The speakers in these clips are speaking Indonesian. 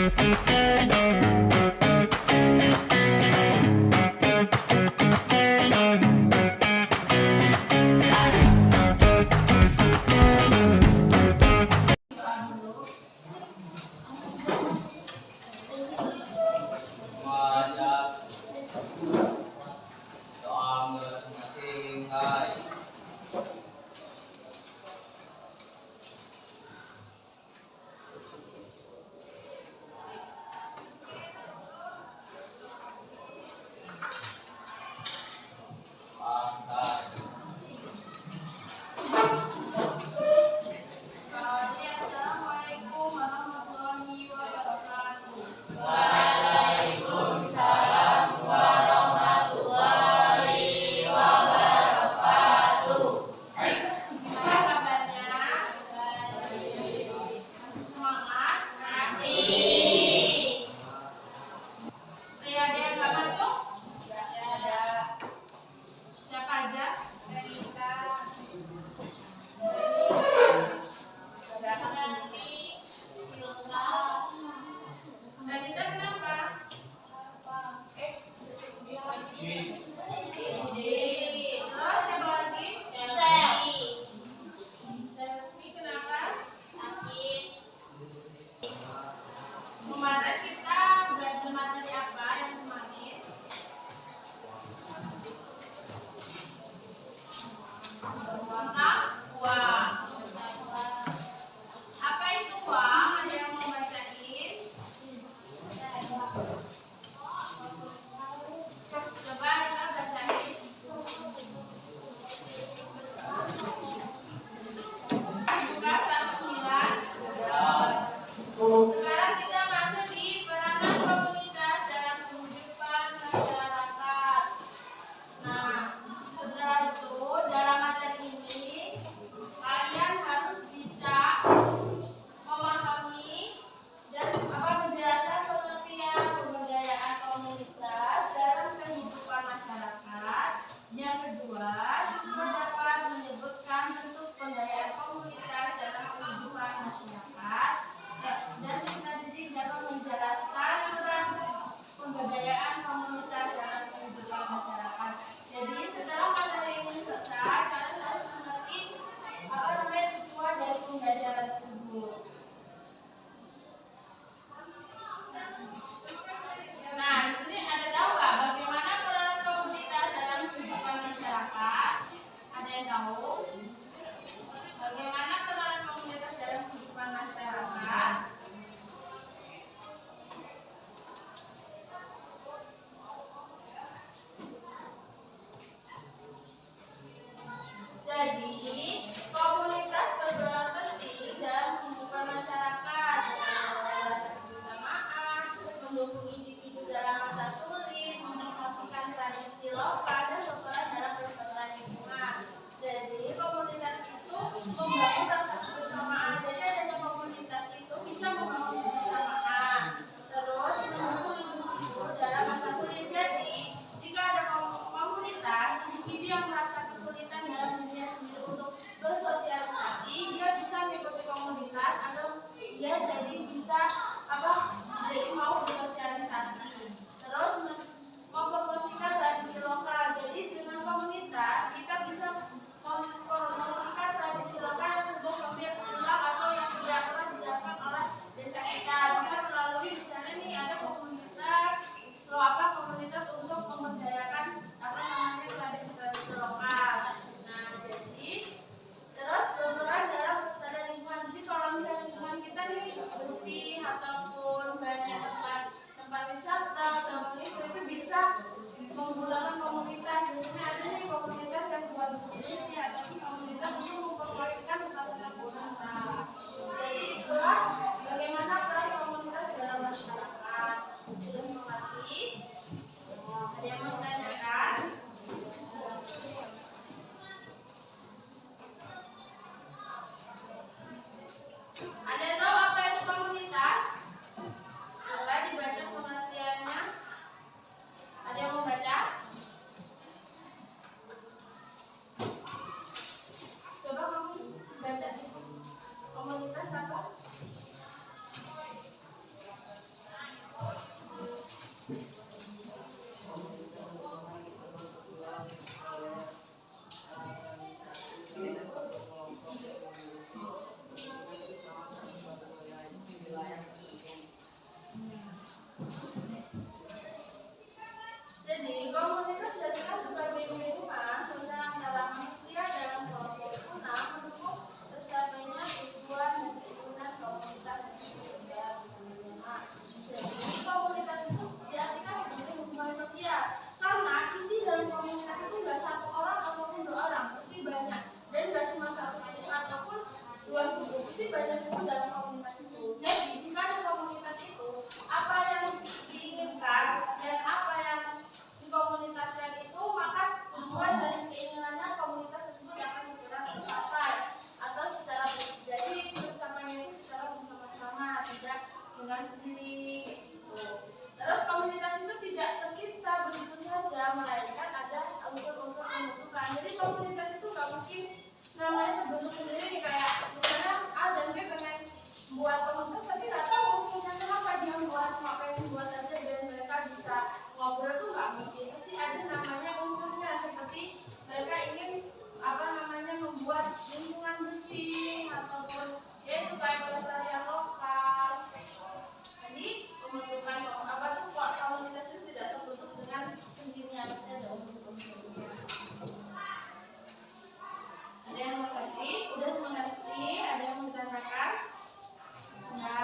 Assalamualaikum warahmatullahi wabarakatuh. Gimana kabarnya? Masih semangat? Ada yang nggak masuk? Ada. Siapa aja? Renita. Renita kenapa? Terus siapa lagi? Selfie kenapa? Kemarin kita belajar materi apa yang kemarin? Tentang uang. Apa itu uang? Ada yang mau bacain? Coba kita bacain. Buka 109. Sekarang kita masuk di peranan komunitas dalam kehidupan masyarakat. Nah, setelah itu dalam materi ini kalian harus bisa memahami dan menjelaskan pengertian pemberdayaan komunitas dalam kehidupan masyarakat. Yang kedua, siswa dapat menyebutkan bentuk pemberdayaan komunitas dalam kehidupan masyarakat. Dan siswa didik dapat menjelaskan peran pemberdayaan komunitas dalam kehidupan masyarakat. Jadi setelah materi ini selesai, kalian harus mengerti tujuan dari pembelajaran tersebut. Nah, di sini ada tahu nggak bagaimana peran komunitas dalam kehidupan masyarakat? Ada yang tahu? Bagaimana peran komunitas dalam kehidupan masyarakat? Jadi, komunitas berperan penting dalam kehidupan masyarakat dengan membangun rasa kebersamaan, mendukung individu dalam masa sulit, mempromosikan tradisi lokal dan berperan dalam persatuan lingkungan. Jadi, komunitas itu membangun rasa kebersamaan. Jadi, adanya komunitas itu bisa membangun kebersamaan. Terus, mendukung individu dalam masa sulit. Jadi, jika ada komunitas, individu yang merasa kesulitan dalam dirinya sendiri untuk bersosialisasi, dia bisa mengikuti komunitas atau dia jadi bisa jadi mau bersosialisasi. Terus mempromosikan tradisi lokal. Jadi dengan komunitas kita bisa mempromosikan tradisi lokal yang sudah hampir hilang atau yang sudah pernah dijalankan oleh desa kita. Bisa melalui misalnya nih ada komunitas komunitas untuk memberdayakan tradisi-tradisi lokal. Nah, jadi terus berperan dalam kelestarian lingkungan. Jadi kalau misalnya lingkungan kita nih bersih ataupun banyak tempat wisata, itu bisa menggunakan komunitas. Biasanya ada nih komunitas yang buat bersih ataupun komunitas untuk mempromosikan tempat-tempat wisata. Jadi itulah bagaimana peran komunitas dalam masyarakat. Sudah mengerti? Ada yang mau ditanyakan? Ada yang tahu apa itu komunitas? Coba dibaca pengertiannya. Ada yang mau baca? Jadi komunitas jadilah sebagai lingkungan sosial dalam manusia dalam kelompok guna mendukung tercapainya tujuan dan keinginan komunitas tersebut secara bersama-sama. Jadi komunitas itu diartikan sebagai hubungan sosial karena isi dalam komunitas itu nggak satu orang ataupun dua orang, pasti banyak, dan nggak cuma satu suku ataupun dua suku, pasti banyak suku dalam komunitas itu. Jadi jika ada komunitas itu, apa yang diinginkan dan apa yang dikomunikasikan itu, maka tujuan dan keinginannya komunitas tersebut akan segera tercapai atau secara jadi pencapaiannya itu secara bersama-sama, tidak dengan sendiri gitu. Terus komunitas itu tidak tercipta begitu saja, melainkan ada unsur-unsur pembentukan. Jadi komunitas itu nggak mungkin namanya terbentuk sendiri, kayak misalnya A dan B pengen buat komunitas tapi nggak tahu unsurnya kenapa dia buat, cuma pengen buat aja dan mereka bisa ngobrol tuh nggak mungkin. Pasti ada namanya unsurnya, seperti mereka ingin membuat lingkungan bersih ataupun yaitu kayak pelestarian lokal. Jadi pembentukan komunitas itu tidak terbentuk dengan sendirinya, pasti ada unsur-unsurnya. Ada yang mengerti? Udah mengerti? Ada yang menanyakan? Ya.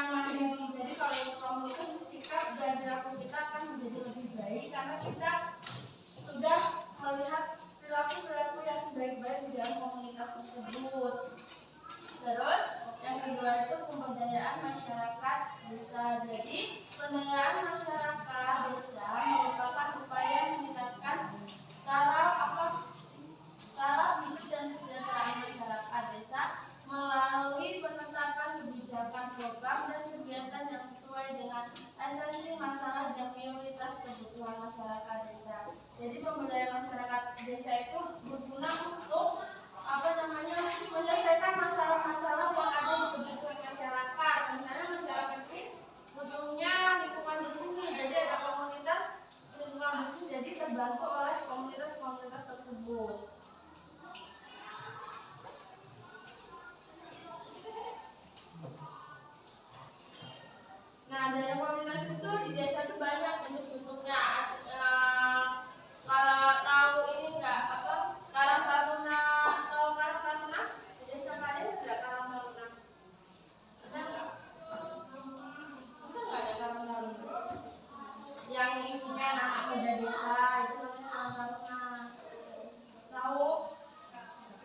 yang mandiri. Jadi kalau ikut komunitas, sikap dan perilaku kita akan menjadi lebih baik karena kita sudah melihat perilaku yang baik-baik di dalam komunitas tersebut. Terus yang kedua itu pemberdayaan masyarakat desa. Jadi pemberdayaan masyarakat desa merupakan upaya meningkatkan taraf hidup dan kesejahteraan masyarakat desa melalui penetapan kebijakan, program dan kegiatan yang sesuai dengan esensi masalah dan prioritas kebutuhan masyarakat desa. Jadi pemberdayaan masyarakat desa itu berguna untuk menyelesaikan masalah-masalah yang ada di kebutuhan masyarakat. Misalnya masyarakat ini butuhnya lingkungan bersih, jadi ada komunitas lingkungan bersih, jadi terbantu oleh komunitas-komunitas tersebut. Nah, dari komunitas itu di desa itu banyak bentuk-bentuknya. Kalau tahu ini enggak Karang Taruna, tahu Karang Taruna? Di desa kalian ada Karang Taruna? Ada enggak? Masa enggak ada Karang Taruna? Yang isinya anak muda desa itu namanya Karang Taruna. Tahu?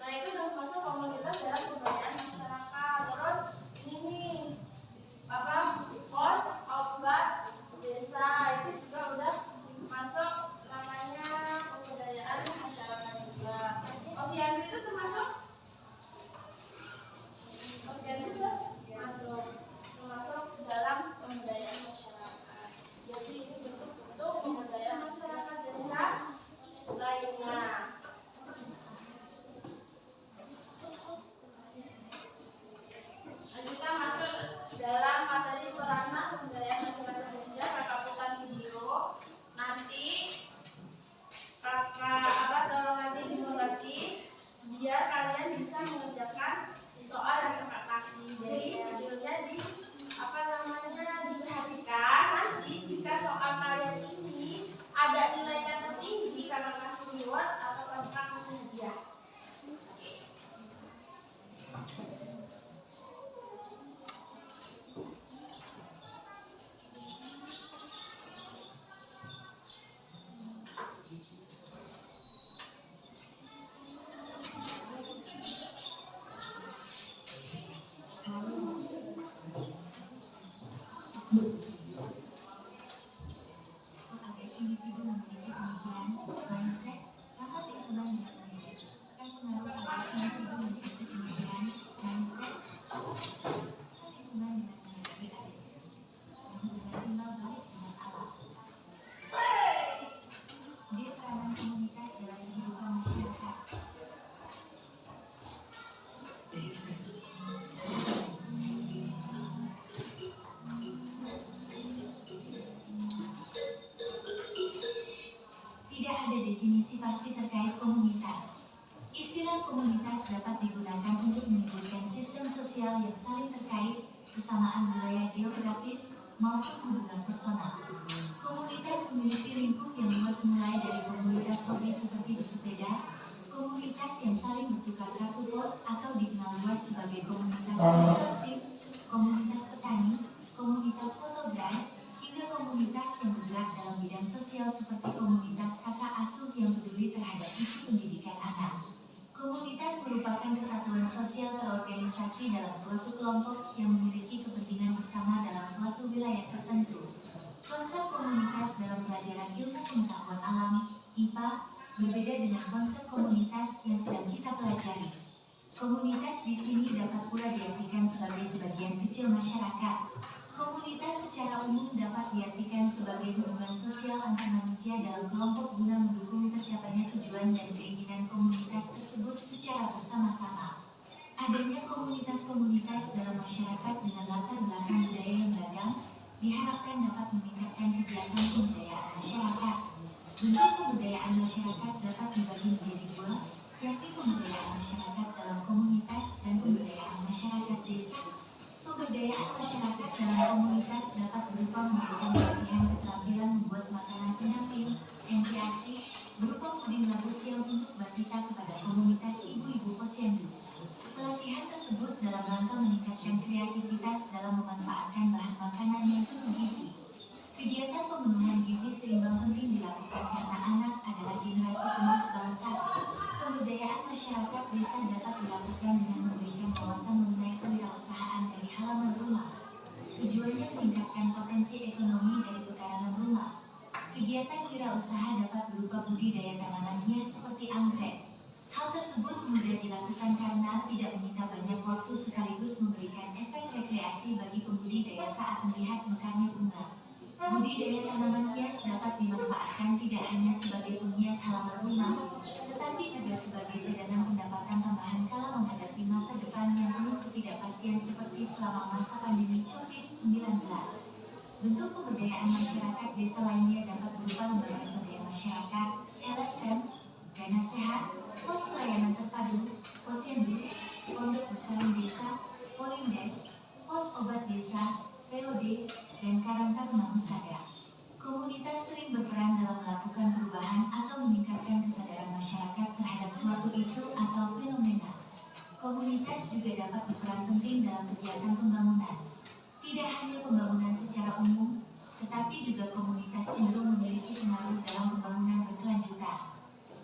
Nah, itu udah masuk komunitas dalam pemberdayaan masyarakat. Terus ini pos obat desa itu juga udah masuk namanya pemberdayaan masyarakat juga. Posyandu itu termasuk? Posyandu juga termasuk dalam pemberdayaan masyarakat. Jadi ini bentuk-bentuk pemberdayaan masyarakat desa lainnya. Kita masuk dalam materi peranan pemberdayaan masyarakat Indonesia kakak putar video. Nanti tolong nanti dimengerti biar kalian bisa mengerjakan soal yang kakak kasih. Jadi videonya diperhatikan. Nanti jika soal kalian ini ada nilainya tertinggi kakak kasih reward atau kakak kasih hadiah. Definisi pasti terkait komunitas. Istilah komunitas dapat digunakan untuk menyebutkan sistem sosial yang saling terkait, kesamaan wilayah geografis, maupun hubungan personal. Komunitas memiliki lingkup yang luas mulai dari komunitas hobi seperti bersepeda, komunitas yang saling bertukar kartu pos atau dikenal luas sebagai komunitas inklusif, komunitas petani, komunitas fotografer, hingga komunitas yang bergerak dalam bidang sosial seperti komunitas kakak asuh yang peduli terhadap isu pendidikan anak. Komunitas merupakan kesatuan sosial terorganisasi dalam suatu kelompok yang memiliki kepentingan bersama dalam suatu wilayah tertentu. Konsep komunitas dalam pelajaran ilmu pengetahuan alam, IPA, berbeda dengan konsep komunitas yang sedang kita pelajari. Komunitas di sini dapat pula diartikan sebagai sebagian kecil masyarakat. Komunitas secara umum dapat diartikan sebagai hubungan sosial antar manusia dalam kelompok guna mendukung tercapainya tujuan dan keinginan komunitas tersebut secara bersama-sama. Adanya komunitas-komunitas dalam masyarakat dengan latar belakang budaya yang beragam diharapkan dapat meningkatkan kegiatan pemberdayaan masyarakat. Bentuk pemberdayaan masyarakat dapat dibagi menjadi dua, yakni pemberdayaan masyarakat dalam komunitas dan pemberdayaan masyarakat desa. Pemberdayaan masyarakat dalam komunitas dapat berupa memberikan pelatihan keterampilan membuat makanan pendamping, MPAC, berupa puding labu siang untuk batita kepada komunitas ibu-ibu posyandu. Pelatihan tersebut dalam rangka meningkatkan meningkatkan kreativitas dalam memanfaatkan bahan makanan yang penuh gizi. Kegiatan pemenuhan gizi seimbang penting dilakukan karena anak adalah generasi penerus bangsa. Pemberdayaan masyarakat desa dapat dilakukan dengan memberikan wawasan mengenai kewirausahaan dari halaman rumah. Tujuannya meningkatkan potensi ekonomi dari pekarangan rumah. Kegiatan wirausaha dapat berupa budidaya tanaman hias seperti anggrek. Hal tersebut mudah dilakukan karena tidak menyita banyak waktu sekaligus memberikan efek rekreasi bagi pembudidaya saat melihat mekarnya bunga. Budidaya tanaman hias dapat dimanfaatkan tidak hanya sebagai penghias halaman rumah, tetapi juga sebagai cadangan pendapatan tambahan kala menghadapi masa depan yang penuh ketidakpastian seperti selama masa pandemi COVID-19. Bentuk pemberdayaan masyarakat desa lainnya dapat berupa lembaga swadaya masyarakat, LSM, dana sehat, pos pelayanan terpadu, posyandu, pondok bersalin desa, polindes, pos obat desa, POD, dan karang taruna husada. Komunitas sering berperan dalam melakukan perubahan atau meningkatkan kesadaran masyarakat terhadap suatu isu atau fenomena. Komunitas juga dapat berperan penting dalam kegiatan pembangunan. Tidak hanya pembangunan secara umum, tetapi juga komunitas cenderung memiliki pengaruh dalam pembangunan berkelanjutan.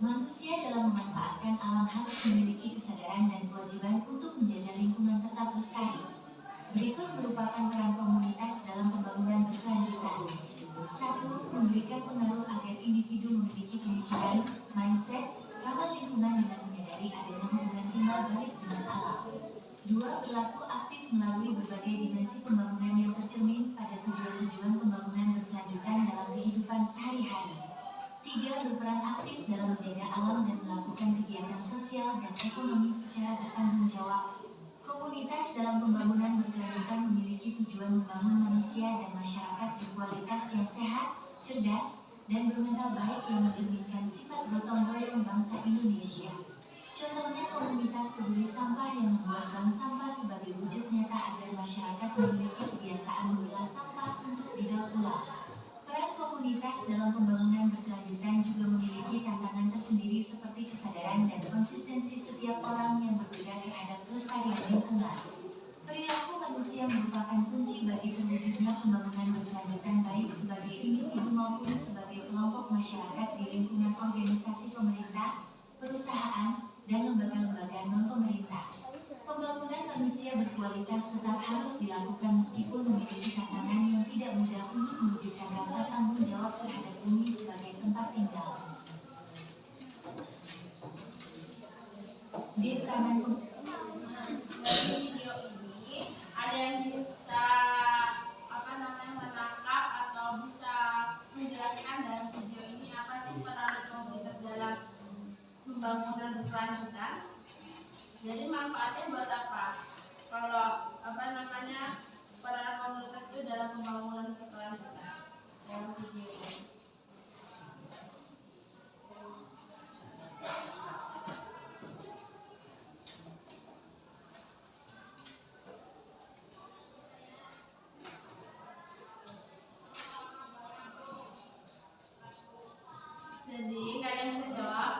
Manusia dalam memanfaatkan alam harus memiliki kesadaran dan kewajiban untuk menjaga lingkungan tetap lestari. Berikut merupakan peran komunitas dalam pembangunan berkelanjutan. 1. Memberikan pengaruh agar individu memiliki pemikiran, mindset, ramah lingkungan dengan menyadari adanya hubungan timbal balik dengan alam. 2. Berlaku aktif melalui berbagai dimensi pembangunan yang tercermin pada tujuan-tujuan pembangunan berkelanjutan dalam kehidupan sehari-hari. 3. Berperan aktif dalam menjaga alam dan melakukan kegiatan sosial dan ekonomi secara bertanggung jawab. Komunitas dalam pembangunan berkelanjutan memiliki tujuan membangun manusia dan masyarakat berkualitas yang sehat, cerdas, dan bermental baik yang mencerminkan sifat gotong royong bangsa Indonesia. Contohnya komunitas peduli sampah yang membuat bank sampah sebagai wujud nyata agar masyarakat memiliki kebiasaan memilah sampah untuk didaur ulang. Peran komunitas dalam pembangunan berkelanjutan juga memiliki tantangan tersendiri seperti kesadaran dan konsistensi setiap orang yang berbeda terhadap kelestarian lingkungan. Perilaku manusia merupakan kunci bagi terwujudnya pembangunan berkelanjutan baik sebagai individu maupun sebagai kelompok masyarakat di lingkungan organisasi pemerintah, perusahaan, dan lembaga-lembaga non-pemerintah. Pembangunan manusia berkualitas tetap harus dilakukan meskipun memiliki tantangan yang tidak mudah untuk mewujudkan rasa tanggung jawab terhadap bumi sebagai tempat tinggal. Di peranan Dari video ini ada yang bisa menangkap atau bisa menjelaskan dalam video ini apa sih peran komunitas dalam pembangunan berkelanjutan? Jadi manfaatnya buat apa? Kalau peran komunitas itu dalam pembangunan berkelanjutan dalam video ini. Jadi kalian bisa jawab.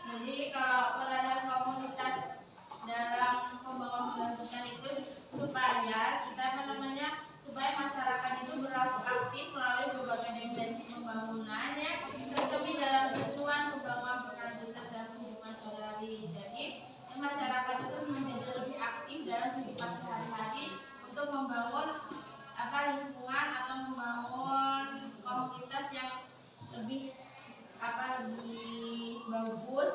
Jadi kalau peranan komunitas dalam pembangunan berkelanjutan itu supaya kita supaya masyarakat itu berlaku aktif melalui berbagai dimensi pembangunan yang tercermin dalam tujuan pembangunan berkelanjutan dan hubungan saudari. Jadi masyarakat itu menjadi lebih aktif dalam kehidupan sehari-hari untuk membangun lingkungan atau membangun komunitas yang lebih bagus.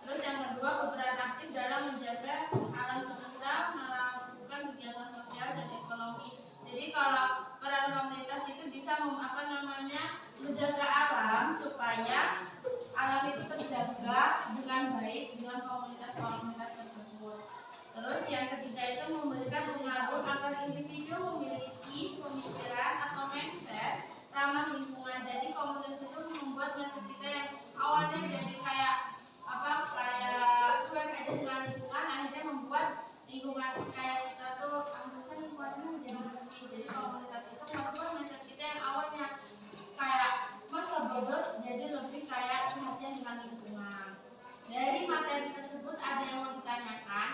Terus yang kedua, berperan aktif dalam menjaga alam semesta, melakukan kegiatan sosial dan ekonomi. Jadi kalau peran komunitas itu bisa menjaga alam supaya alam itu terjaga dengan baik dengan komunitas-komunitas tersebut. Terus yang ketiga itu memberikan pengaruh agar individu memiliki pemikiran atau mindset ramah lingkungan. Jadi komunitas itu membuat mindset kita yang awalnya jadi kayak cuek aja dengan lingkungan, akhirnya membuat lingkungan kayak kita tuh harusnya lingkungannya menjadi bersih. Jadi komunitas itu merubah mindset kita yang awalnya kayak masa bodos jadi lebih kayak perhatian dengan lingkungan. Dari materi tersebut ada yang mau ditanyakan?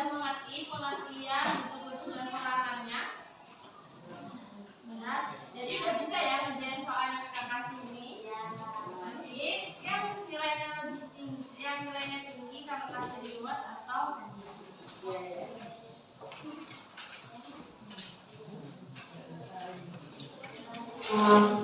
sudah mengerti pengertian betul-betul dan pelarangannya? Benar. Jadi udah bisa ya ngerjain soal yang kita kasih ini. Nanti yang nilainya lebih tinggi, yang nilainya tinggi kamu kasih reward atau hadiah.